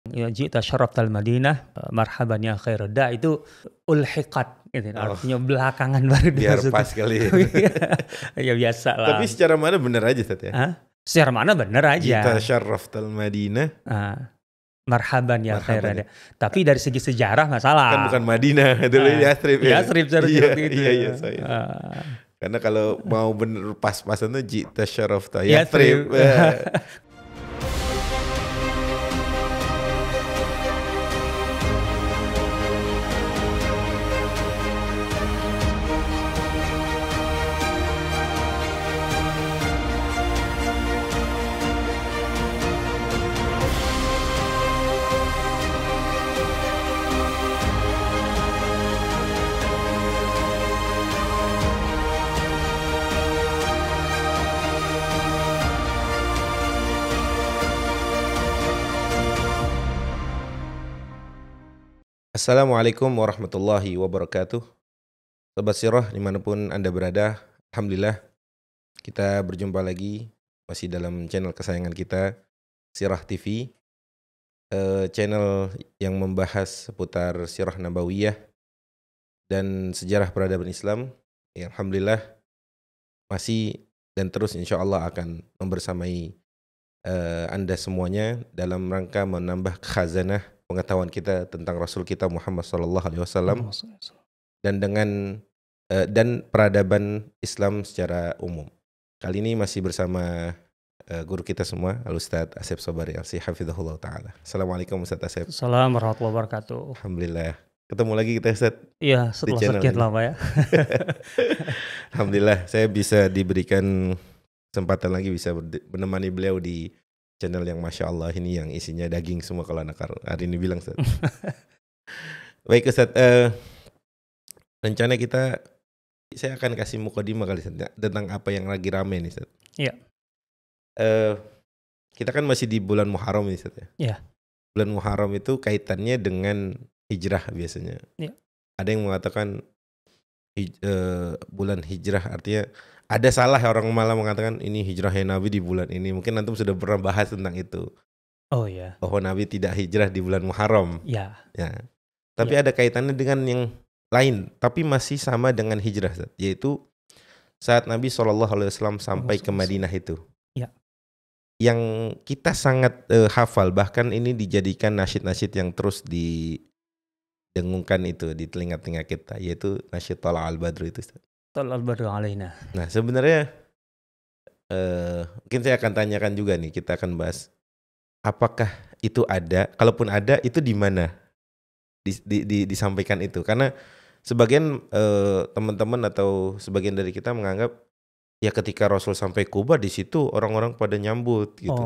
Ya ji'ta syaraftal Madinah, marhaban ya khairal da itu ulhiqat gitu. Artinya belakangan baru biar dimasukin. pas kali. Ya biasa lah. Tapi secara mana bener aja Ustaz ya? Hah? Secara mana bener Ji'ta aja. syaraftal Madinah. Marhaban ya khairal Marhaban da. Tapi dari segi sejarah nggak salah. Kan bukan Madinah, dulu Yathrib ya. Yathrib seperti itu. Iya, saya. Karena kalau mau bener pas-pasan tuh ji'ta syaraftal Yathrib. Assalamualaikum warahmatullahi wabarakatuh. Sobat Sirah dimanapun Anda berada, alhamdulillah kita berjumpa lagi masih dalam channel kesayangan kita, Sirah TV, channel yang membahas seputar Sirah Nabawiyah dan sejarah peradaban Islam. Ya, alhamdulillah masih dan terus insya Allah akan membersamai Anda semuanya dalam rangka menambah khazanah pengetahuan kita tentang Rasul kita Muhammad SAW dan peradaban Islam secara umum. Kali ini masih bersama guru kita semua, Al-Ustadz Asep Sobari Al-Si Hafidhahullah Ta'ala. Assalamualaikum Ustadz Asep. Assalamualaikum warahmatullahi wabarakatuh. Alhamdulillah. Ketemu lagi kita Ustadz. Iya, setelah sekian lama ya. Alhamdulillah saya bisa diberikan kesempatan lagi bisa menemani beliau di channel yang Masya Allah ini yang isinya daging semua kalau anak hari ini bilang Ustaz. Baik Ustaz, rencana saya akan kasih mukadimah kali Ustaz tentang apa yang lagi rame nih Ustaz. Iya. Kita kan masih di bulan Muharram nih Ustaz ya. Iya. Bulan Muharram itu kaitannya dengan hijrah biasanya. Iya. Ada yang mengatakan bulan hijrah artinya ada salah orang malah mengatakan ini hijrahnya Nabi di bulan ini. Mungkin antum sudah pernah bahas tentang itu. Oh ya. Bahwa Nabi tidak hijrah di bulan Muharram. Ya. Tapi ada kaitannya dengan yang lain, tapi masih sama dengan hijrah, yaitu saat Nabi SAW sampai ke Madinah itu. Ya. Yang kita sangat hafal, bahkan ini dijadikan nasyid-nasyid yang terus didengungkan itu di telinga-telinga kita, yaitu nasyid Thala al-Badru itu. Thala al-Badru alaina. Nah sebenarnya mungkin saya akan tanyakan juga nih, kita akan bahas apakah itu ada, kalaupun ada itu di mana disampaikan itu, karena sebagian teman-teman atau sebagian dari kita menganggap ya ketika Rasul sampai Kuba di situ orang-orang pada nyambut gitu.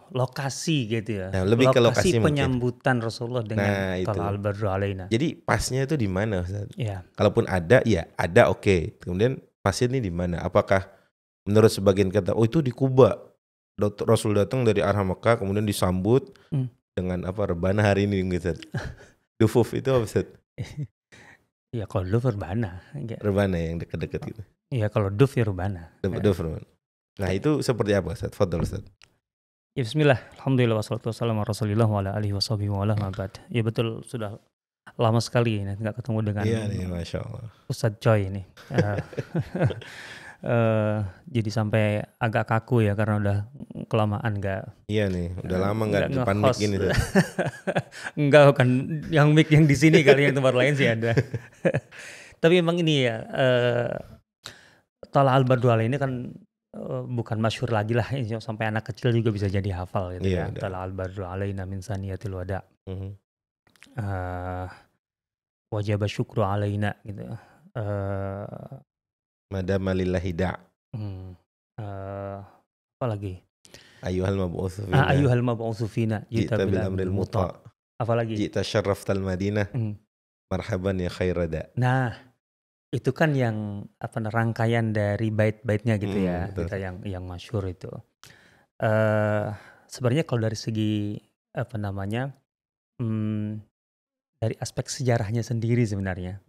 Lokasi gitu ya. Nah, lebih ke lokasi penyambutan mungkin. Rasulullah dengan Thala al-Badru alaina. Jadi pasnya itu di mana Ustaz? Ya. Kalaupun ada ya ada oke. Kemudian pasnya ini di mana? Apakah menurut sebagian kata oh itu di Kuba. Rasul datang dari arah Mekah kemudian disambut dengan rebana hari ini gitu. Dufuf itu apa Ustaz? Ya kalau duf rebana. Rebana yang dekat-dekat gitu. Iya kalau duf ya rebana. Duf rebana. Nah itu seperti apa Ustaz? Fadhal Ustaz. Ya bismillah. Alhamdulillah wassalatu wassalamu ala Rasulillah wa ala alihi washabihi wa ala ma'bad. Ya betul sudah lama sekali ini nggak ketemu dengan Masya Allah. Ustadz Choi ini. Jadi sampai agak kaku ya karena udah kelamaan nggak. Iya nih, udah lama nggak depan mic gini. Enggak kan yang mic yang di sini kali, yang tempat lain sih ada. Tapi emang ini ya Thala al-Badru alaina ini kan bukan masyhur lagi lah, sampai anak kecil juga bisa jadi hafal gitu ya. Thala al-Badru alaina min saniyatil wada. Wajaba syukru alaina gitu. Madama lillahi da'. Apa lagi? Ayyuhal mab'utsu fina. Ayyuhal mab'utsu fina Ji'ta bil amril muta'. Apa lagi? Ji'ta syarraftal Madinah. Marhaban ya khairada. Nah, itu kan yang rangkaian dari bait-baitnya gitu ya. Kita yang masyhur itu. Sebenarnya kalau dari segi dari aspek sejarahnya sendiri sebenarnya.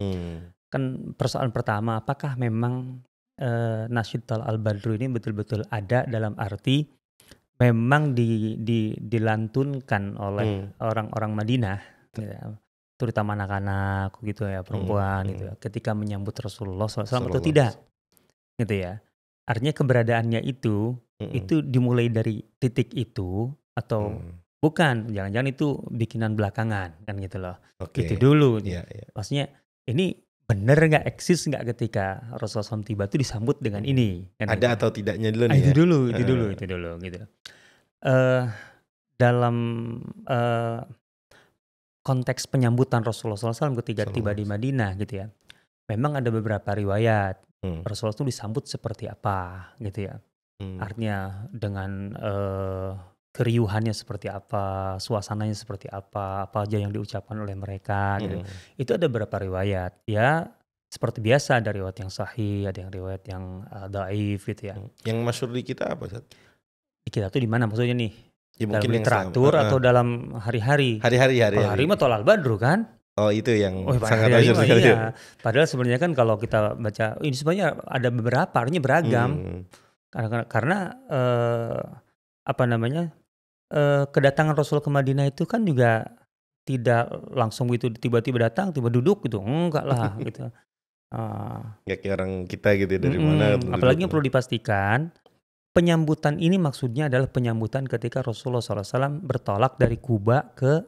Kan persoalan pertama, apakah memang nasyid Thala al-Badru ini betul-betul ada dalam arti memang dilantunkan oleh orang-orang Madinah, ya, terutama anak-anak gitu ya, perempuan gitu ya, ketika menyambut Rasulullah SAW atau tidak, gitu ya. Artinya keberadaannya itu dimulai dari titik itu atau bukan, jangan-jangan itu bikinan belakangan kan gitu loh. Itu dulu. Maksudnya ini bener nggak, eksis nggak ketika Rasulullah SAW tiba itu disambut dengan ini? Kan ada gitu. atau tidaknya dulu nih itu dulu gitu. Dalam konteks penyambutan Rasulullah SAW ketika tiba di Madinah gitu ya, memang ada beberapa riwayat Rasulullah itu disambut seperti apa gitu ya. Artinya dengan keriuhannya seperti apa, suasananya seperti apa aja yang diucapkan oleh mereka gitu. Itu ada beberapa riwayat ya, seperti biasa ada riwayat yang sahih, ada yang riwayat yang dhaif gitu ya. Yang masyhur di kita apa, Ustaz? Di kita tuh di mana maksudnya nih? Ya, dalam mungkin literatur atau dalam hari-hari? Hari-hari mah Tolal Badru kan? Oh, itu yang sangat masyhur sekali. Iya. Padahal sebenarnya kan kalau kita baca ini sebenarnya ada beberapa, artinya beragam. Karena kedatangan Rasul ke Madinah itu kan juga tidak langsung gitu tiba-tiba datang, tiba duduk gitu. Enggak lah gitu. Nggak kayak orang kita gitu dari mana. Apalagi yang perlu dipastikan, penyambutan ini maksudnya adalah penyambutan ketika Rasulullah SAW bertolak dari Kuba ke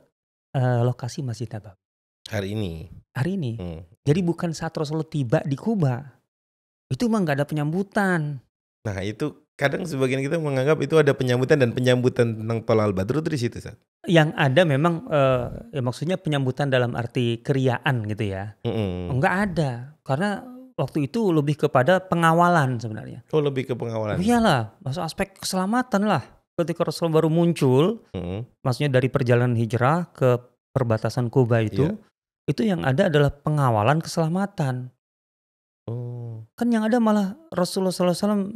lokasi Masjid Nabawi. Hari ini. Jadi bukan saat Rasulullah tiba di Kuba. Itu mah nggak ada penyambutan. Nah itu kadang sebagian kita menganggap itu ada penyambutan, dan penyambutan tentang Tolal Badru itu di situ, Ustaz. Yang ada memang ya maksudnya penyambutan dalam arti keriaan gitu ya. Enggak ada. Karena waktu itu lebih kepada pengawalan sebenarnya. Oh, lebih ke pengawalan. Iyalah, maksud aspek keselamatan lah. Ketika Rasulullah baru muncul, maksudnya dari perjalanan hijrah ke perbatasan Kuba itu yang ada adalah pengawalan keselamatan. Kan yang ada malah Rasulullah SAW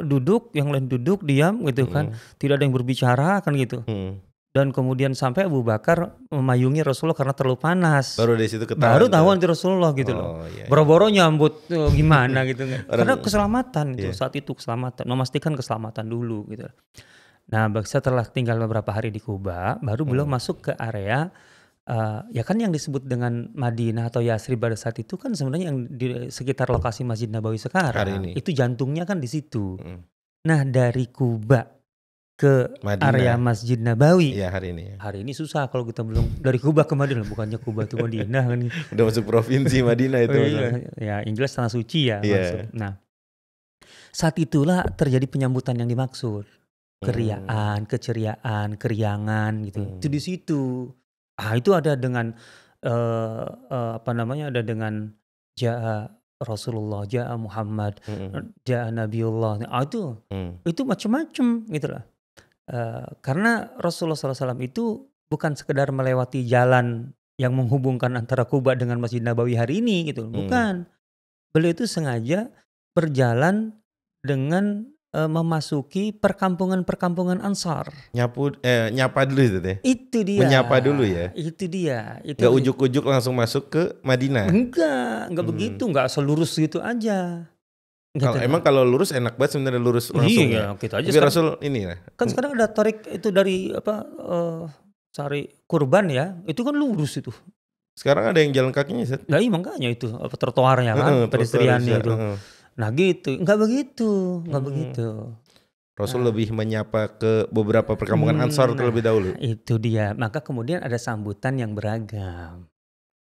duduk, yang lain duduk diam gitu kan, tidak ada yang berbicara kan gitu. Dan kemudian sampai Abu Bakar memayungi Rasulullah karena terlalu panas. Baru dari situ ketahuan. Baru tahuan di Rasulullah gitu loh. Iya. Boro-boro nyambut gimana gitu kan. Karena keselamatan itu saat itu, keselamatan, memastikan keselamatan dulu gitu. Nah, setelah tinggal beberapa hari di Kuba, baru beliau masuk ke area ya kan yang disebut dengan Madinah atau Yasrib pada saat itu kan sebenarnya yang di sekitar lokasi Masjid Nabawi sekarang. Itu jantungnya kan di situ. Nah, dari Kuba ke Madinah, area Masjid Nabawi. Iya, hari ini susah kalau kita belum dari Kuba ke Madinah, bukannya Kuba itu Madinah kan. Udah masuk provinsi Madinah itu. Ya, yang jelas tanah suci ya masuk. Nah, saat itulah terjadi penyambutan yang dimaksud. Keriaan, keceriaan, keriangan gitu. Itu di situ. Itu ada dengan ada dengan Ja'a Rasulullah, Ja'a Muhammad, Ja'a Nabiullah. Itu macam-macam gitu lah. Karena Rasulullah SAW itu bukan sekedar melewati jalan yang menghubungkan antara Kuba dengan Masjid Nabawi hari ini gitu, bukan. Beliau itu sengaja berjalan dengan memasuki perkampungan-perkampungan Ansar. Nyapa dulu itu deh. Itu dia. Menyapa dulu ya. Itu dia. Gak ujuk-ujuk langsung masuk ke Madinah. Enggak begitu, enggak selurus gitu aja. Emang kalau lurus enak banget sebenarnya, lurus langsung. Iya, kita aja. Tapi Rasul ini lah. Kan sekarang ada tarik itu dari cari kurban ya, itu kan lurus itu. Sekarang ada yang jalan kakinya, Ustaz. Nah, iya makanya itu trotoarnya kan, pedestriannya itu. Nah gitu, enggak begitu. Rasul lebih menyapa ke beberapa perkampungan Ansar terlebih dahulu. Itu dia. Maka kemudian ada sambutan yang beragam.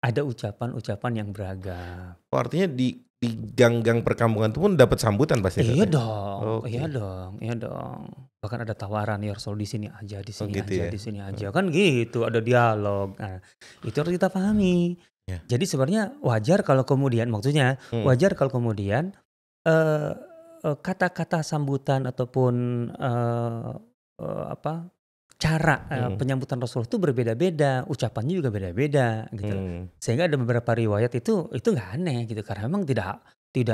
Ada ucapan-ucapan yang beragam. Oh, artinya di gang-gang perkampungan itu pun dapat sambutan pasti. Iya dong. Bahkan ada tawaran, ya Rasul di sini aja, di sini aja, di sini aja. Kan gitu, ada dialog. Nah, itu harus kita pahami. Ya. Jadi sebenarnya wajar kalau kemudian kata-kata sambutan ataupun cara penyambutan Rasul itu berbeda-beda, ucapannya juga beda-beda gitu. Sehingga ada beberapa riwayat itu nggak aneh gitu, karena memang tidak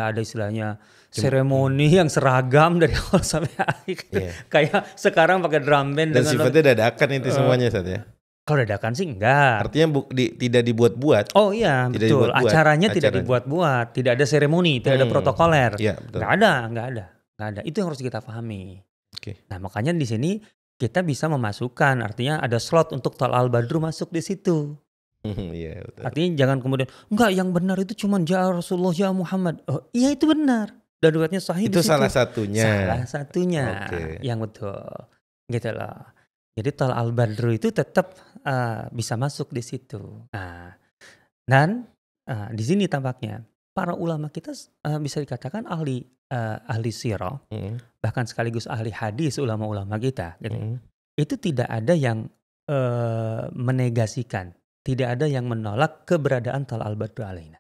ada istilahnya seremoni yang seragam dari awal sampai akhir. Kayak sekarang pakai drum band. Dan sifatnya dadakan itu semuanya, Ustaz ya. Kalau dadakan sih enggak. Artinya tidak dibuat-buat. Oh iya, tidak betul. Acaranya tidak dibuat-buat, tidak ada seremoni, tidak ada protokoler. Iya, betul. Enggak ada. Itu yang harus kita pahami. Oke. Nah, makanya di sini kita bisa memasukkan, artinya ada slot untuk Thala'al Badru masuk di situ. Iya, betul. Artinya jangan kemudian, enggak, yang benar itu cuma ja Rasulullah ja Muhammad. Oh, iya itu benar. Dan riwayatnya sahih di Itu situ. salah satunya. Salah satunya Oke. yang betul. Gitu loh. Jadi Thala'al Badru itu tetap bisa masuk di situ. Nah, dan di sini tampaknya para ulama kita bisa dikatakan ahli sirah, bahkan sekaligus ahli hadis ulama-ulama kita gitu. Itu tidak ada yang menegasikan, tidak ada yang menolak keberadaan Thala'al Badru alaina.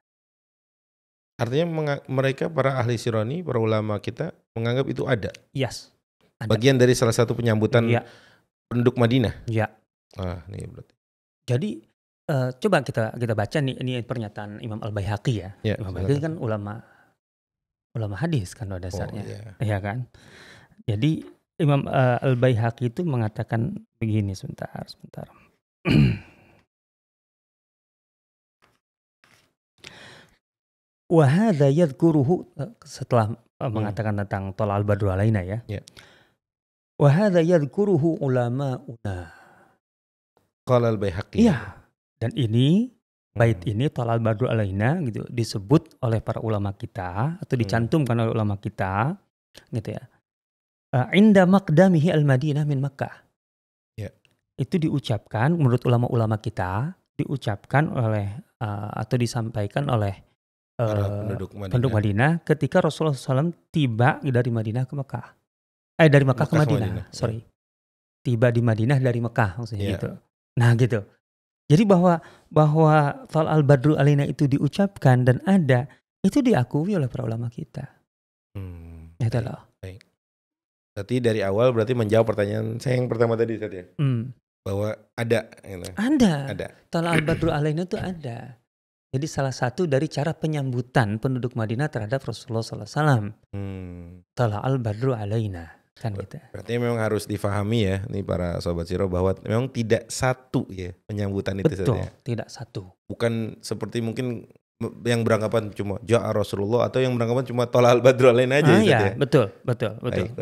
Artinya mereka para ahli sirah ini, para ulama kita menganggap itu ada. Yes. Ada. Bagian dari salah satu penyambutan penduduk Madinah. Iya. Nih berarti. Jadi coba kita baca nih, ini pernyataan Imam Al-Baihaqi ya. Imam Al-Baihaqi kan ulama hadis kan pada dasarnya. Iya kan? Jadi Imam Al-Baihaqi itu mengatakan begini, sebentar. Wa hadza yadhkuruhu, setelah mengatakan tentang Thala'al Badru alaina ya. Wa hadza yadhkuruhu ulama'una. Qala Al-Baihaqi. Iya. Dan ini bait ini Thala'al Badru alaina gitu disebut oleh para ulama kita atau dicantumkan oleh ulama kita gitu ya. Inda maqdamihi al-Madinah min Makkah. Itu diucapkan menurut ulama-ulama kita, diucapkan oleh atau disampaikan oleh penduduk Madinah ketika Rasulullah SAW tiba dari Madinah ke Mekah. Dari Mekah ke Madinah. Sorry. Tiba di Madinah dari Mekah maksudnya gitu. Nah gitu. Jadi bahwa Thala'al Badru alaina itu diucapkan dan ada, itu diakui oleh para ulama kita. Itu loh. Baik. Berarti dari awal berarti menjawab pertanyaan saya yang pertama tadi Ustaz ya. Bahwa ada. Gitu. Ada. Thala'al Badru alaina itu ada. Jadi salah satu dari cara penyambutan penduduk Madinah terhadap Rasulullah SAW. Thala'al Badru alaina. Kan gitu. Berarti memang harus difahami ya, nih para sobat sirah, bahwa memang tidak satu ya penyambutan itu. Betul, saja. Tidak satu. Bukan seperti mungkin yang beranggapan cuma ja'a Rasulullah atau yang beranggapan cuma Thala'al Badru alaina aja. Ya, betul. Baik.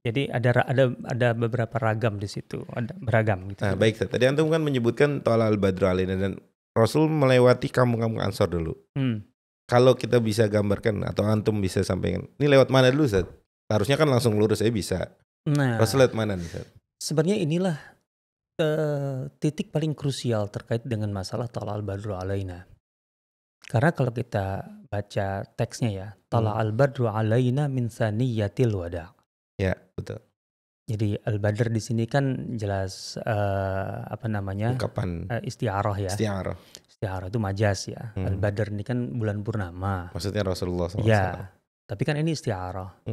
Jadi ada beberapa ragam di situ, ada beragam gitu. Nah, baik. Tadi antum kan menyebutkan Thala'al Badru alaina dan Rasul melewati kampung-kampung Ansor dulu. Kalau kita bisa gambarkan atau antum bisa sampaikan, ini lewat mana dulu Ustaz? Harusnya kan langsung lurus bisa. Nah, Rasul lewat mana nih Ustaz? Sebenarnya inilah titik paling krusial terkait dengan masalah Thala'al Badru alaina. Karena kalau kita baca teksnya ya, Thala'al Badru alaina min saniyatil wada'. Ya, betul. Jadi Al-Badr di sini kan jelas ungkapan isti'arah ya. Isti'arah itu majas ya. Al-Badr ini kan bulan purnama. Maksudnya Rasulullah SAW. Ya, tapi kan ini isti'arah.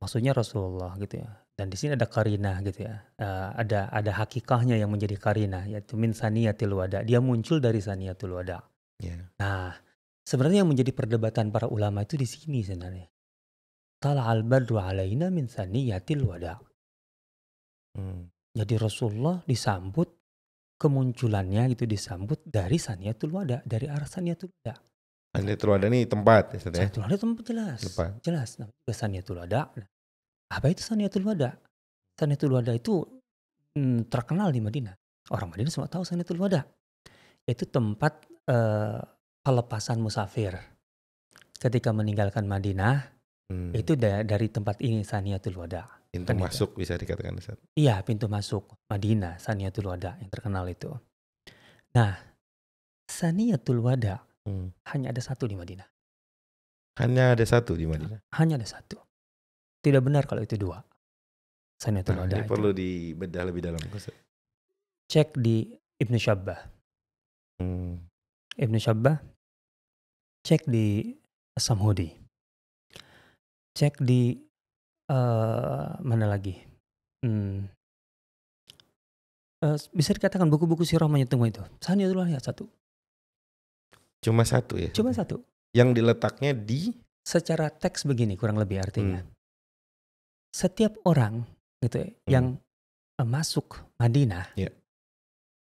Maksudnya Rasulullah gitu ya. Dan di sini ada qarinah gitu ya. Ada hakikahnya yang menjadi qarinah, yaitu min saniyatil wada'. Dia muncul dari saniyatul wada'. Nah, sebenarnya yang menjadi perdebatan para ulama itu di sini sebenarnya. Thala'al Badru alaina min saniyatil wada'. Jadi Rasulullah disambut, kemunculannya gitu disambut dari saniyatul wada', dari arah saniyatul wada'. Saniyatul wada' ini tempat ya? Saniyatul wada' tempat jelas. Nah, saniyatul wada'. Apa itu saniyatul wada'? Saniyatul wada' itu terkenal di Madinah. Orang Madinah semua tahu saniyatul wada'. Itu tempat pelepasan musafir. Ketika meninggalkan Madinah, itu dari tempat ini saniyatul wada'. Pintu masuk bisa dikatakan Ustaz. Iya, pintu masuk Madinah, Saniyatul Wada' yang terkenal itu. Nah, Saniyatul Wada' hanya ada satu di Madinah. Hanya ada satu di Madinah? Hanya ada satu. Tidak benar kalau itu dua. Saniyatul Wada' ini itu perlu dibedah lebih dalam Ustaz. Cek di Ibnu Syabbah. Ibnu Syabbah. Cek di As-Samhudi. Cek di mana lagi? Bisa dikatakan buku-buku sirah menyentuh itu. Saniyatul Wada' satu. Cuma satu ya? Cuma satu. Yang diletaknya di? Secara teks begini kurang lebih artinya. Setiap orang gitu yang masuk Madinah,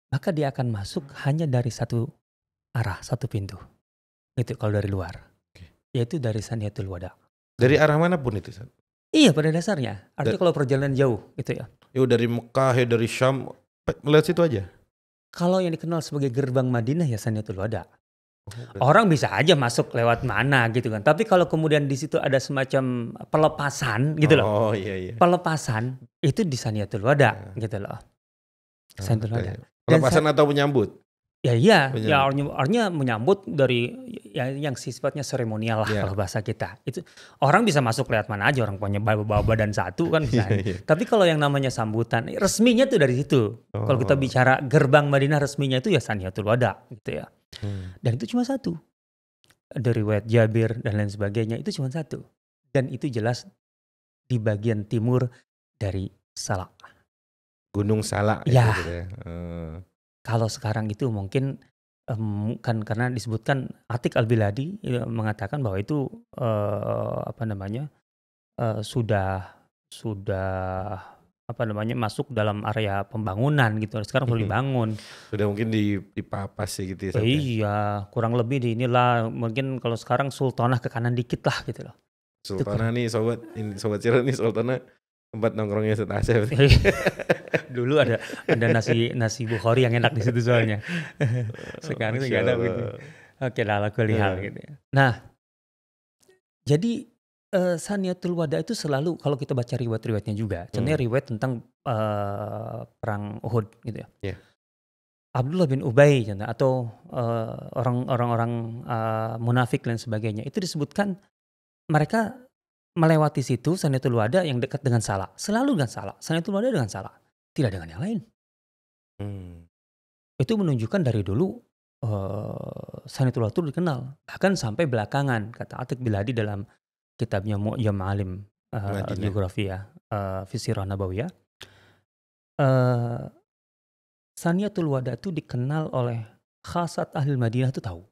maka dia akan masuk hanya dari satu arah, satu pintu. Gitu kalau dari luar. Yaitu dari Saniyatul Wada'. Dari arah manapun itu? Iya pada dasarnya. Artinya kalau perjalanan jauh gitu ya. Dari Mekah ya dari Syam melihat situ aja. Kalau yang dikenal sebagai gerbang Madinah ya Saniyatul Wada. berarti- Orang bisa aja masuk lewat mana gitu kan. Tapi kalau kemudian di situ ada semacam pelepasan gitu loh. Oh iya. Pelepasan itu di Saniyatul Wada gitu loh. Saniyatul Wada. Pelepasan atau menyambut? Ya iya, Menyambut. ya artinya menyambut dari yang sifatnya seremonial lah Iya. kalau bahasa kita. Itu orang bisa masuk lewat mana aja, orang punya bawa badan satu kan bisa. Iya. Tapi kalau yang namanya sambutan resminya tuh dari situ. Kalau kita bicara gerbang Madinah resminya itu ya Saniyatul Wada gitu ya. Dan itu cuma satu. Dari riwayat Jabir dan lain sebagainya itu cuma satu. Dan itu jelas di bagian timur dari Salak. Gunung Salak Ya. itu gitu ya. Kalau sekarang itu mungkin kan karena disebutkan Atik Al-Biladi mengatakan bahwa itu sudah masuk dalam area pembangunan gitu. Sekarang baru dibangun. Sudah mungkin dipapas sih gitu ya. Iya, kurang lebih di inilah mungkin kalau sekarang Sultanah ke kanan dikit lah gitu loh. Sultanah nih sobat Sirah nih Sultanah tempat nongkrongnya Ustaz Asep. Dulu ada nasi Bukhari yang enak di situ soalnya. Sekarang itu nggak ada gitu. Oke lah, hal gitu. Nah, jadi Saniyatul Wada itu selalu kalau kita baca riwayat-riwayatnya juga, contohnya riwayat tentang perang Uhud gitu ya. Yeah. Abdullah bin Ubay atau orang-orang munafik dan sebagainya itu disebutkan mereka melewati situ Saniyatul Wada yang dekat dengan Salak, selalu dengan Salak. Saniyatul Wada dengan Salak, tidak dengan yang lain. Itu menunjukkan dari dulu Saniyatul Wada itu dikenal, bahkan sampai belakangan kata Atik Biladi dalam kitabnya Mu'jam Alim Geografi ya, fi Sirah Nabawiyah. Saniyatul Wada itu dikenal oleh khasat ahli Madinah itu tahu.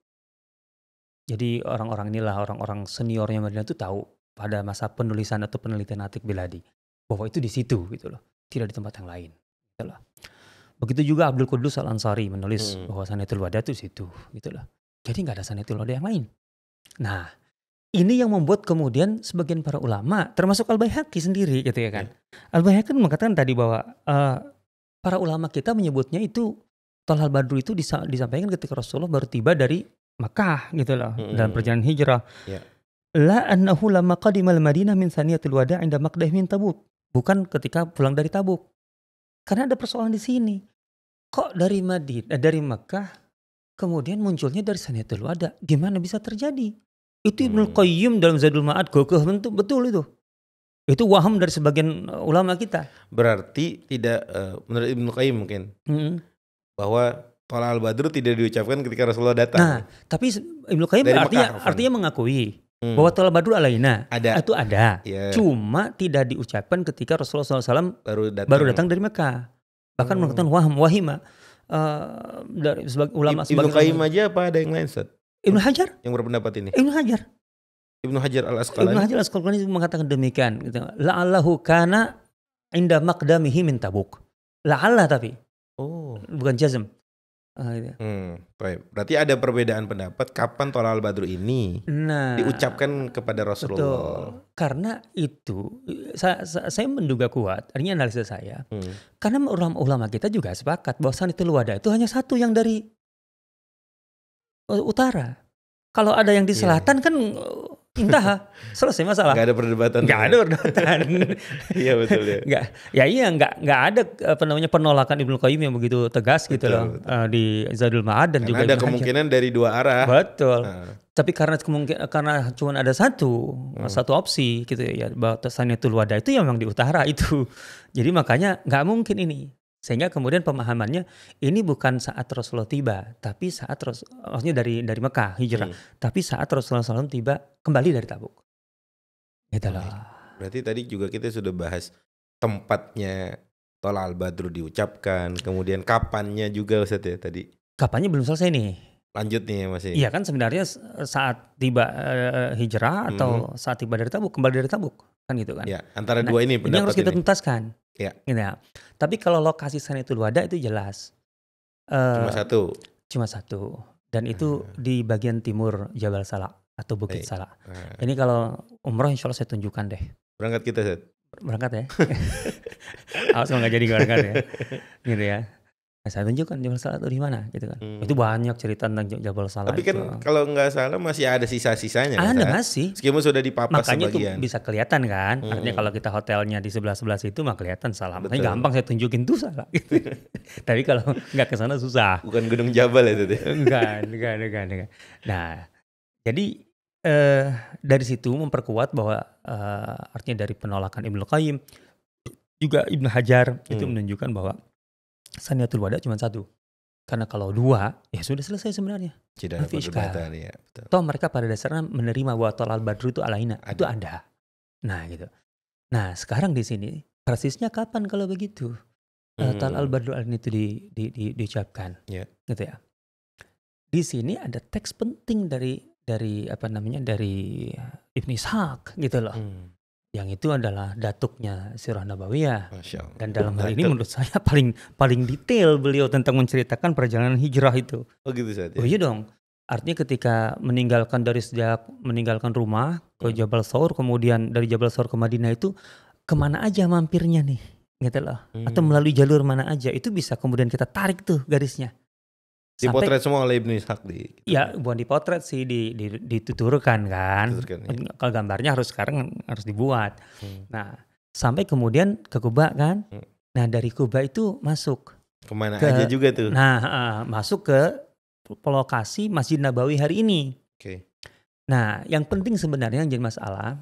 Jadi orang-orang inilah orang-orang seniornya Madinah itu tahu pada masa penulisan atau penelitian Atik Biladi bahwa itu di situ gitu loh, tidak di tempat yang lain. Gitu loh. Begitu juga Abdul Qudus Al-Ansari menulis bahwa Saniyatul Wada itu situ gitu loh. Jadi nggak ada Saniyatul Wada yang lain. Nah, ini yang membuat kemudian sebagian para ulama termasuk Al-Baihaqi sendiri gitu ya kan. Al-Baihaqi mengatakan tadi bahwa para ulama kita menyebutnya itu Thalal Badru itu disampaikan ketika Rasulullah baru tiba dari Makkah gitu loh dalam perjalanan hijrah. La annahu lamma qadimal Madinah min Saniyatul Wada' inda maqdah min Tabuk. Bukan ketika pulang dari Tabuk. Karena ada persoalan di sini. Kok dari Makkah kemudian munculnya dari Saniyatul Wada'? Gimana bisa terjadi? Itu Ibnu Qayyim dalam Zadul Ma'ad gagah betul itu. Itu waham dari sebagian ulama kita. Berarti tidak menurut Ibnu Qayyim mungkin bahwa Thala al-Badru tidak diucapkan ketika Rasulullah datang. Nah, tapi Ibnu Qayyim artinya mengakui bahwa Thala al-Badru alaina itu ada. Cuma tidak diucapkan ketika Rasulullah SAW baru datang dari Mekah. Bahkan mengatakan wahima dari sebagai ulama. Ibnu Qayyim aja apa ada yang lain Ustaz? Ibnu Hajar yang berpendapat ini. Ibnu Hajar Al-Asqalani. Ibnu Hajar Al-Asqalani mengatakan demikian gitu. La'allahu kana inda maqdamihi min Tabuk. La'alla tapi bukan jazm. Baik. Berarti ada perbedaan pendapat kapan Thala al-Badru ini diucapkan kepada Rasulullah. Betul. Karena itu saya menduga kuat, artinya analisa saya. Karena ulama kita juga sepakat bahwa Saniyatul Wada itu hanya satu yang dari utara. Kalau ada yang di selatan kan entah selesai masalah. Gak ada perdebatan. Iya betul ya. Nggak ada penolakan Ibnu Qayyim yang begitu tegas gitu loh di Zadul Ma'ad dan juga ada kemungkinan dari dua arah. Betul. Tapi karena cuma ada satu opsi gitu ya bahwa Saniyatul Wada itu yang memang di utara itu. Jadi makanya nggak mungkin ini. Sehingga kemudian pemahamannya ini bukan saat Rasulullah tiba, tapi saat maksudnya dari Mekah hijrah, tapi saat Rasulullah SAW tiba kembali dari Tabuk. Gitu loh. Berarti tadi juga kita sudah bahas tempatnya Thala al-Badru diucapkan, kemudian kapannya juga Ustaz ya tadi. Kapannya belum selesai nih. Lanjut nih masih. Iya kan sebenarnya saat tiba hijrah atau saat tiba dari Tabuk, kembali dari Tabuk kan gitu kan. Ya, antara dua ini pendapat ini harus kita tuntaskan. Ya. Gitu ya. Tapi kalau lokasi Saniyatul Wada itu jelas. Cuma satu. Dan itu di bagian timur Jabal Salak atau Bukit Salak. Ini kalau umroh insya Allah saya tunjukkan deh. Berangkat kita, Ustaz. Berangkat ya. Awas kalau nggak jadi berangkat ya. Gitu ya. Nah, saya tunjukkan Jabal Salah itu di mana gitu kan. Itu banyak cerita tentang Jabal Salah. Tapi kan kalau nggak salah masih ada sisa-sisanya. Ada kan? Masih. Meskipun sudah dipapas makanya sebagian. Itu bisa kelihatan kan. Artinya kalau kita hotelnya di sebelah situ mah kelihatan salah. Makanya gampang saya tunjukin tuh salah. Gitu. Tapi kalau nggak ke sana susah. Bukan Gunung Jabal itu. Enggak. Nah, jadi dari situ memperkuat bahwa artinya dari penolakan Ibnu Qayyim juga Ibnu Hajar itu menunjukkan bahwa Saniyatul Wada cuma satu. Karena kalau dua, ya sudah selesai sebenarnya. Tidak ada perdebatan ya. Toh mereka pada dasarnya menerima bahwa Tolal Badru itu alaina. Itu ada. Nah gitu. Nah sekarang di sini, persisnya kapan kalau begitu? Tolal Badru alaina itu diucapkan. Yeah. Gitu ya. Di sini ada teks penting dari Ibnu Ishaq gitu loh. Yang itu adalah datuknya Sirah Nabawiyah. Dan dalam hal ini menurut saya paling detail beliau tentang menceritakan perjalanan hijrah itu. Oh gitu saja. Oh iya dong. Artinya ketika meninggalkan rumah ke Jabal Thawr, kemudian dari Jabal Thawr ke Madinah itu kemana aja mampirnya nih, gitu loh. Atau melalui jalur mana aja, itu bisa kemudian kita tarik tuh garisnya. Dipotret semua oleh Ibnu Ishaq Ya, bukan dipotret sih, dituturkan kan. Kalau gambarnya sekarang harus dibuat. Nah, sampai kemudian ke Kuba kan. Nah, dari Kuba itu masuk. Kemana aja juga tuh. Nah, masuk ke lokasi Masjid Nabawi hari ini. Oke. Nah, yang penting sebenarnya yang jadi masalah,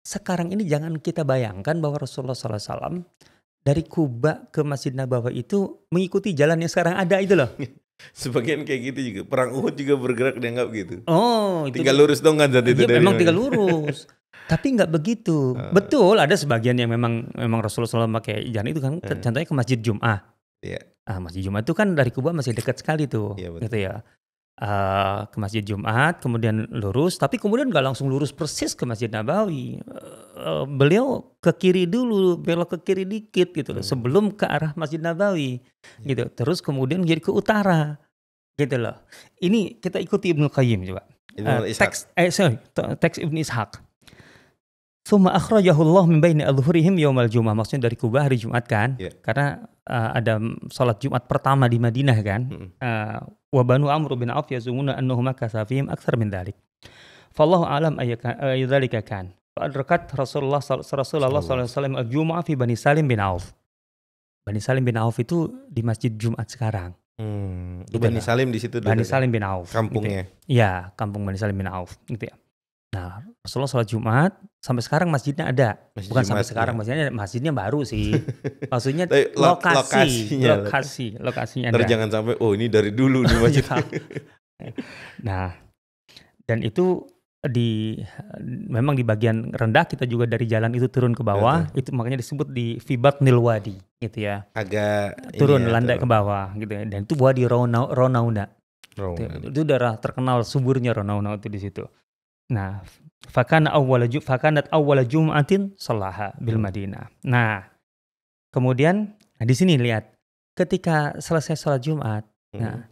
sekarang ini jangan kita bayangkan bahwa Rasulullah SAW dari Kuba ke Masjid Nabawi itu mengikuti jalan yang sekarang ada itu loh. Sebagian kayak gitu juga. Perang Uhud juga bergerak dianggap gitu. Oh, itu tinggal lurus dong kan saat itu. Iya, memang tinggal lurus. Tapi nggak begitu. Betul, ada sebagian yang memang Rasulullah SAW pakai jalan itu kan. Contohnya ke Masjid Jum'ah. Iya. Masjid Jum'ah itu kan dari Kuba masih dekat sekali tuh. Iya, gitu ya. Ke Masjid Jumat, kemudian lurus. Tapi kemudian nggak langsung lurus persis ke Masjid Nabawi. Beliau ke kiri dulu, belok ke kiri dikit gitu loh. Sebelum ke arah Masjid Nabawi. Gitu. Terus kemudian jadi ke utara. Gitu loh. Ini kita ikuti Ibnu Qayyim coba. Teks Ibnu Ishaq. Summa akhrajahullah min baini adhhurihim yaumal jum'ah. Maksudnya dari Kuba hari Jumat kan. Yeah. Karena ada sholat Jumat pertama di Madinah kan. Wa banu Amr bin Auf yazumuna annahuma kasafihim akthar min dhalik. Fallahu a'lam ayyadzalika kan. Adrakat Rasulullah sallallahu alaihi wasallam al-jum'ah fi Bani Salim bin Auf. Bani Salim bin Auf itu di Masjid Jumat sekarang. Bani Salim di situ. Bani Salim bin Auf. Kampungnya. Iya, gitu. Kampung Bani Salim bin Auf gitu ya. Nah, Rasulullah sholat Jumat sampai sekarang masjidnya ada. Bukan Jumat, sampai sekarang masjidnya baru sih. Maksudnya lokasinya ada. Jangan sampai ini dari dulu di masjid. Nah, dan itu memang di bagian rendah kita juga dari jalan itu turun ke bawah. Itu makanya disebut di Fibat Nilwadi gitu ya. Agak turun landai ke bawah gitu ya. Dan itu Wadi Ronauna. Itu daerah terkenal suburnya Ronauna itu di situ. Nah, fakanat awwala jum'atin shalaha bil Madinah. Nah, kemudian di sini lihat ketika selesai sholat Jumat, nah,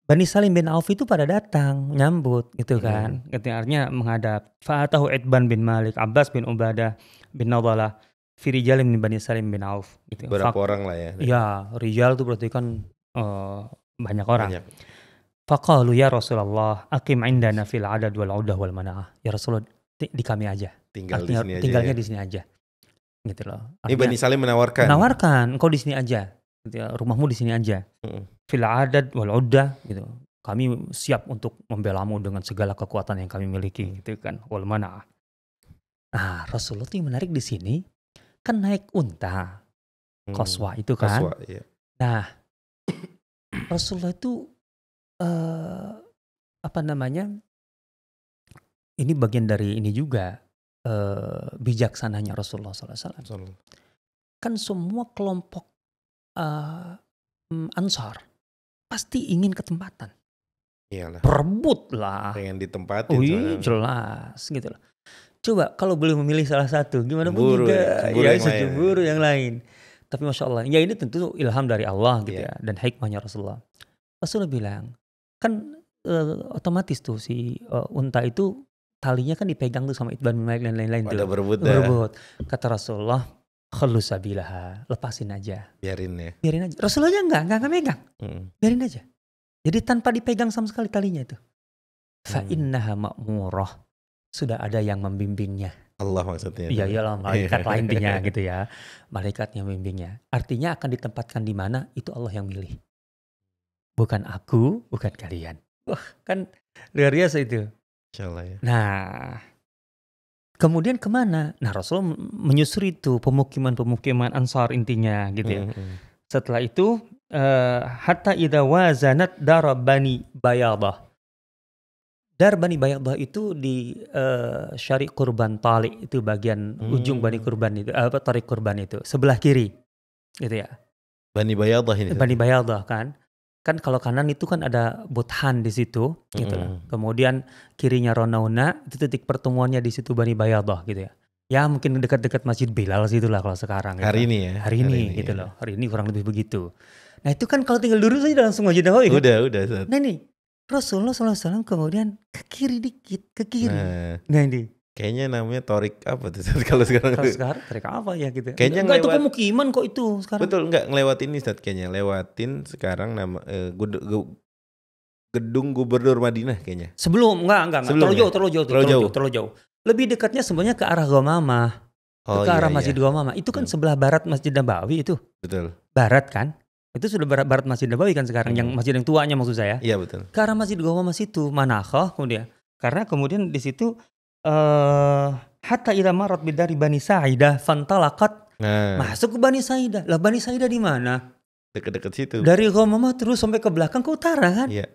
Bani Salim bin Auf itu pada datang nyambut gitu kan. Artinya menghadap Fa'atahu Itban bin Malik, Abbas bin Ubadah bin Nawalah, fi rijalin min Bani Salim bin Auf gitu. Berapa orang lah ya? Iya, rijal itu berarti kan banyak orang. Faqalu ya Rasulullah aqim indana fil adad wal udah wal mana'ah. Ya Rasulullah di kami aja. Tinggalnya di sini aja. Gitu loh. Ini Bani Salim menawarkan. Engkau di sini aja. Rumahmu di sini aja. Fil adad wal udah gitu. Kami siap untuk membelamu dengan segala kekuatan yang kami miliki gitu kan. Wal mana'ah. Nah, Rasulullah itu yang menarik di sini kan naik unta. Qaswa itu kan. Qaswa, iya. Nah, Rasulullah itu ini bagian dari ini juga bijaksananya Rasulullah SAW. Kan semua kelompok Ansar pasti ingin ketempatan. Iyalah. Berebut lah. Pengen ditempatin. Jelas gitu loh. Coba kalau boleh memilih salah satu, gimana pun juga cemburu yang lain. Tapi Masya Allah, ya ini tentu ilham dari Allah gitu ya, dan hikmahnya Rasulullah. Rasulullah bilang, kan otomatis tuh si unta itu talinya kan dipegang tuh sama Itban bin Malik dan lain-lain Pada tuh. berebut dah. Berebut. Kata Rasulullah, khallus sabilaha, lepasin aja. Biarin ya. Biarin aja. Rasulullah enggak megang. Biarin aja. Jadi tanpa dipegang sama sekali talinya itu. Fa innaha ma'murah. Sudah ada yang membimbingnya. Allah maksudnya. Iya iyalah, malaikat lah intinya gitu ya. Malaikat yang membimbingnya. Artinya akan ditempatkan di mana itu Allah yang milih. Bukan aku, bukan kalian. Wah, kan luar biasa itu. Insyaallah ya. Nah, kemudian kemana? Nah, Rasul menyusuri itu pemukiman-pemukiman Ansar intinya gitu ya. Setelah itu hatta idza wazanat dar Bani Bayadah. Dar Bani Bayadah itu di Syariq Kurban Tali, itu bagian ujung Bani Kurban itu, Tarik Kurban itu, sebelah kiri. Gitu ya. Bani Bayadah ini. Bani Bayadah kan. Kan kalau kanan itu kan ada Buthan di situ gitu lah. Kemudian kirinya Ronauna, itu titik pertemuannya di situ Bani Bayadah gitu ya. Ya mungkin dekat-dekat Masjid Bilal situ lah kalau sekarang. Hari gitu. ini ya. Hari ini gitu loh. Hari ini kurang lebih begitu. Nah itu kan kalau tinggal lurus aja langsung Masjid Nabawi kan? Udah. Nah nih Rasulullah SAW kemudian ke kiri dikit, ke kiri. Nah ini. Kayaknya namanya Torik apa tuh kalau sekarang? Kalau sekarang tarik apa ya gitu. Kayaknya enggak itu pemukiman kok itu sekarang. Betul, enggak ngelewatin ini Ustaz kayaknya. Lewatin sekarang nama gedung Gubernur Madinah kayaknya. Sebelum enggak. Sebelum, Terlalu jauh. Lebih dekatnya sebenarnya ke arah Ghamamah. Ke arah Masjid Ghamamah. Itu kan sebelah barat Masjid Nabawi itu. Betul. Barat kan? Itu sudah barat Masjid Nabawi kan sekarang, yang masjid yang tuanya maksud saya. Iya betul. Ke arah Masjid Ghamamah situ, Manakhah kemudian. Karena kemudian di situ hatta ila marat bidari Bani Sa'idah fantalaqat. Masuk ke Bani Sa'idah. Lah Bani Sa'idah di mana? Dekat-dekat situ. Dari Ghamamah terus sampai ke belakang ke utara kan? Iya.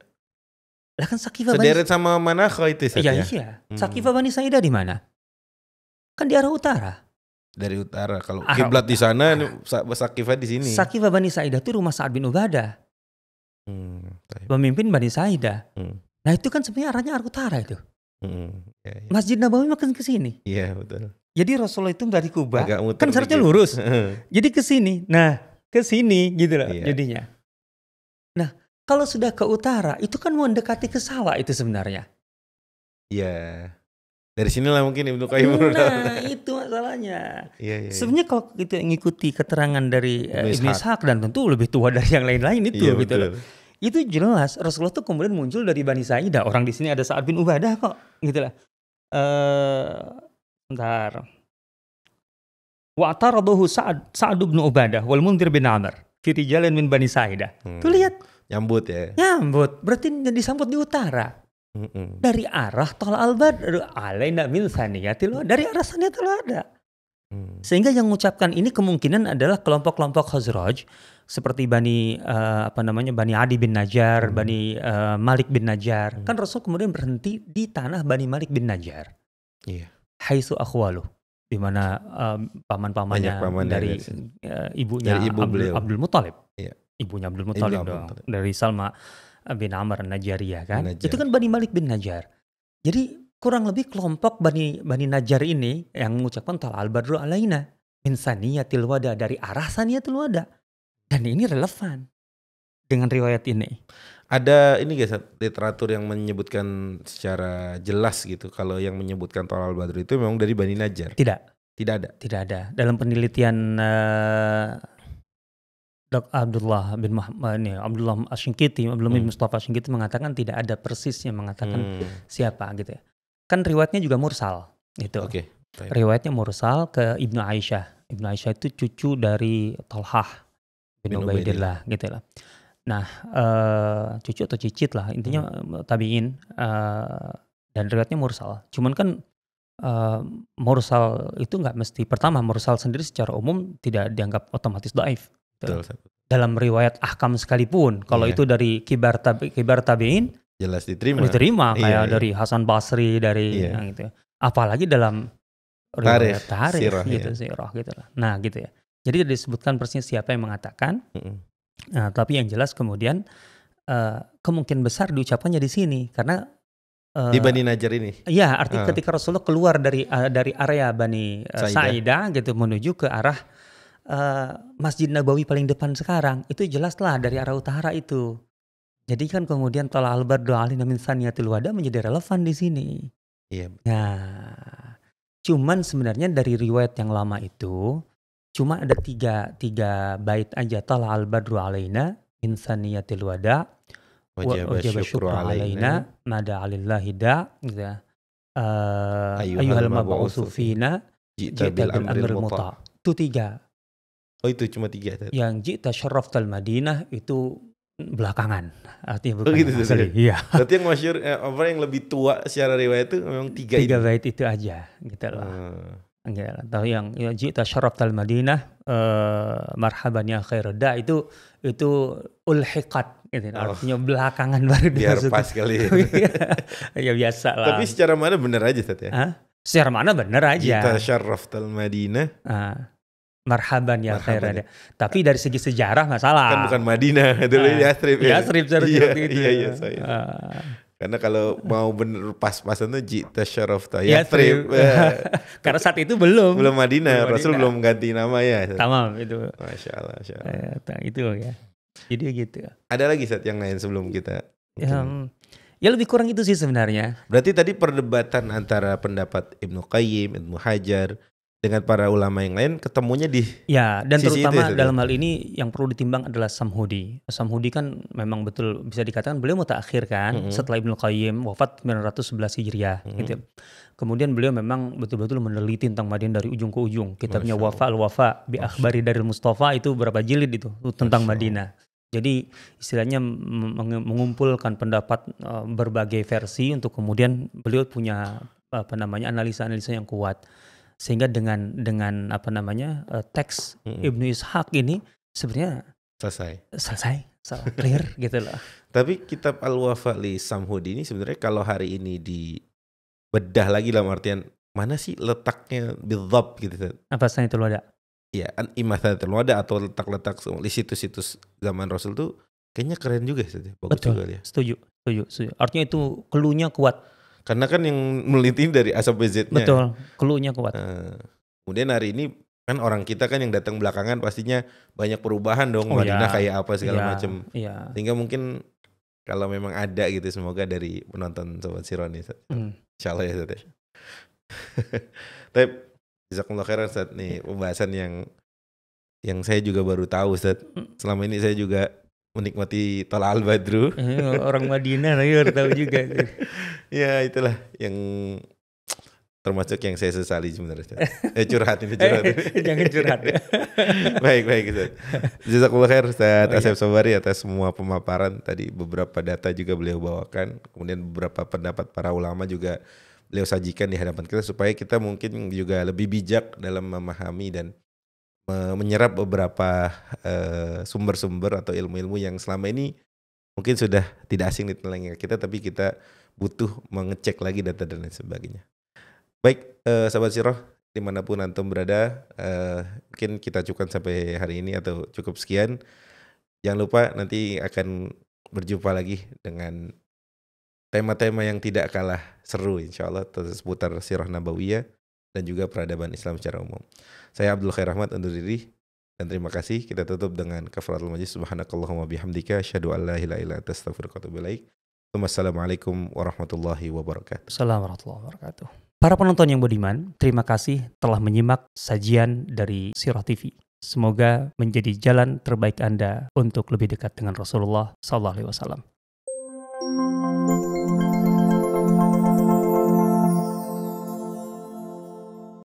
Lah kan Sakifah Sederet sama Manakhah itu Ustaz ya? Iya. Sakifah Bani Sa'idah di mana? Kan di arah utara. Dari utara. Kalau kiblat di sana, Sakifah di sini. Sakifah Bani Sa'idah itu rumah Sa'ad bin Ubadah. Pemimpin Bani Sa'idah. Nah itu kan sebenarnya arahnya arah utara itu. Ya. Masjid Nabawi makin ke sini. Iya betul. Jadi Rasulullah itu dari Kuba kan seharusnya dikit. lurus. Jadi ke sini. Nah, ke sini gitu loh jadinya. Nah, kalau sudah ke utara itu kan mendekati ke sawah itu sebenarnya. Iya. Dari sinilah mungkin Ibnu Qayyim. Nah, itu masalahnya. Iya. Sebenarnya kalau kita ngikuti keterangan dari Ibnu Ishaq dan tentu lebih tua dari yang lain-lain itu gitu loh. Itu jelas Rasulullah tuh kemudian muncul dari Bani Sa'idah. Orang di sini ada Sa'ad bin Ubadah kok, gitu lah. Bentar. Wa ataraduhu Sa'ad bin Ubadah wal Mundhir bin Amr fi rijalin min Bani Sa'idah. Tuh lihat. Nyambut ya. Nyambut. Berarti disambut di utara. Dari arah Tol Al-Badr alaina min saniyatil, dari arah Saniyatul Wada. Sehingga yang mengucapkan ini kemungkinan adalah kelompok-kelompok Khazraj seperti Bani Bani Adi bin Najjar, Bani Malik bin Najjar. Kan Rasul kemudian berhenti di tanah Bani Malik bin Najjar. Iya. Haitsu akhwalu, di mana paman-pamannya dari ibunya dari Abdul Muthalib. Iya. Ibunya Abdul Muthalib dong. Dari Salma bin Amr Najjariyah kan. Itu kan Bani Malik bin Najjar. Jadi kurang lebih kelompok Bani Najjar ini yang mengucapkan Tal al-Badru alaina min saniyatil wada, dari arah Saniyatul Wada. Dan ini relevan dengan riwayat ini. Ada ini guys, literatur yang menyebutkan secara jelas gitu kalau yang menyebutkan Tal al-Badru itu memang dari Bani Najjar. Tidak ada. Dalam penelitian Abdullah Asy-Syinkiti, bin Mustafa Asy-Syinkiti mengatakan tidak ada persisnya mengatakan siapa gitu ya. Kan riwayatnya juga mursal gitu. Riwayatnya mursal ke Ibnu Aisyah. Ibnu Aisyah itu cucu dari Talhah bin Ubaidillah gitu lah. Nah, cucu atau cicit lah intinya tabi'in, dan riwayatnya mursal. Cuman kan mursal itu nggak mesti, pertama mursal sendiri secara umum tidak dianggap otomatis dhaif. Dalam riwayat ahkam sekalipun, kalau itu dari kibar tabi'in jelas diterima kayak dari Hasan Basri, dari yang gitu. Apalagi dalam riwayat tarikh gitu, sirah gitu lah. Nah gitu ya. Jadi disebutkan persisnya siapa yang mengatakan. Nah, tapi yang jelas kemudian kemungkinan besar diucapkannya di sini karena di Bani Najjar ini. Iya, artinya ketika Rasulullah keluar dari area Bani Sa'idah gitu menuju ke arah Masjid Nabawi paling depan sekarang, itu jelaslah dari arah utara itu. Jadi kan kemudian Tala al-Badru alaina min saniyatil wada menjadi relevan di sini. Iya. Nah, cuman sebenarnya dari riwayat yang lama itu cuma ada tiga bait aja. Tala al-badru alaina insaniyatil wada wajaba syukru alaina mada alillahi da gitu ya. Ayyuhal mab'utsu fina ji'ta ji'ta bil bil amril amril muta'. muta'. Itu 3. Oh itu cuma 3 tadi. Yang ji'ta syarraftal Madinah itu belakangan. Artinya Oh bukan gitu yang tuh. asli. Iya. Berarti yang masyhur apa yang lebih tua secara riwayat itu memang 3 itu. 3 bait itu aja gitu loh. Atau yang ya, ji'ta syarraftal Madinah marhaban ya khairada itu ulhiqat gitu. Artinya belakangan baru biar dimasuk. pas kali ya. Ya biasa lah. Tapi secara mana benar aja Ustaz ya? Secara mana benar aja. Ji'ta syarraftal Madinah. Marhaban ya khairada. Tapi dari segi sejarah nggak salah. Kan bukan Madinah, dulu Yathrib ya. Yathrib seperti itu. Iya. Karena kalau mau bener pas-pasan tuh ji'ta syarraftal Yathrib. Karena saat itu belum Madinah, Rasul belum ganti nama ya. Tamam itu. Masya Allah. Itu ya. Jadi gitu. Ada lagi Ustaz yang lain sebelum kita? Ya lebih kurang itu sih sebenarnya. Berarti tadi perdebatan antara pendapat Ibnu Qayyim, Ibnu Hajar dengan para ulama yang lain ketemunya di dan sisi terutama itu, dalam hal ini yang perlu ditimbang adalah Samhudi. Samhudi kan memang betul bisa dikatakan beliau mutaakhir kan, setelah Ibnu Qayyim wafat 911 Hijriah gitu. Kemudian beliau memang betul-betul meneliti tentang Madinah dari ujung ke ujung. Kitabnya Wafa al-Wafa bi akhbari dari Mustafa itu berapa jilid itu tentang Madinah. Jadi istilahnya mengumpulkan pendapat berbagai versi untuk kemudian beliau punya analisa-analisa yang kuat. Sehingga dengan teks Ibnu Ishaq ini sebenarnya selesai clear gitu loh. Tapi kitab Al-Wafa li Samhudi ini sebenarnya kalau hari ini dibedah lagi dalam artian mana sih letaknya bidzab gitu. Apa Sanatul Wada? Iya, Imathatul Wada atau letak-letak di situs-situs zaman Rasul tuh kayaknya keren juga sih. Bagus betul, juga ya. Setuju. Artinya itu clue-nya kuat. Karena kan yang meliti dari A sampai Z-nya. Betul, clue-nya kuat. Kemudian hari ini kan orang kita kan yang datang belakangan pastinya banyak perubahan dong. Madinah kayak apa segala macam. Iya. Sehingga mungkin kalau memang ada gitu semoga dari penonton Sobat Sirah nih. Insyaallah ya Ustaz. Tapi jazakumullah khairan Ustaz nih pembahasan yang saya juga baru tahu Ustaz. Selama ini saya juga menikmati Thala al-Badru. Orang Madinah harus tahu juga. Ya itulah yang termasuk yang saya sesali sebenarnya. Curhat. Jangan curhat. Baik Ustaz. Jazakallah khair Ustaz Asep Sobari atas semua pemaparan tadi, beberapa data juga beliau bawakan, kemudian beberapa pendapat para ulama juga beliau sajikan di hadapan kita supaya kita mungkin juga lebih bijak dalam memahami dan menyerap beberapa sumber-sumber atau ilmu-ilmu yang selama ini mungkin sudah tidak asing di telinga kita, tapi kita butuh mengecek lagi data dan lain sebagainya. Baik, sahabat Sirah dimanapun antum berada, mungkin kita cukupkan sampai hari ini atau cukup sekian. Jangan lupa nanti akan berjumpa lagi dengan tema-tema yang tidak kalah seru insyaallah seputar Sirah Nabawiyah dan juga peradaban Islam secara umum. Saya Abdul Khair Ahmad undur diri dan terima kasih. Kita tutup dengan kafaratul majlis. Subhanakallahumma bihamdika asyhadu an la ilaha illa anta astaghfiruka wa atubu ilaik. Wassalamualaikum warahmatullahi wabarakatuh. Assalamualaikum warahmatullahi wabarakatuh. Para penonton yang budiman, terima kasih telah menyimak sajian dari Sirah TV. Semoga menjadi jalan terbaik Anda untuk lebih dekat dengan Rasulullah SAW.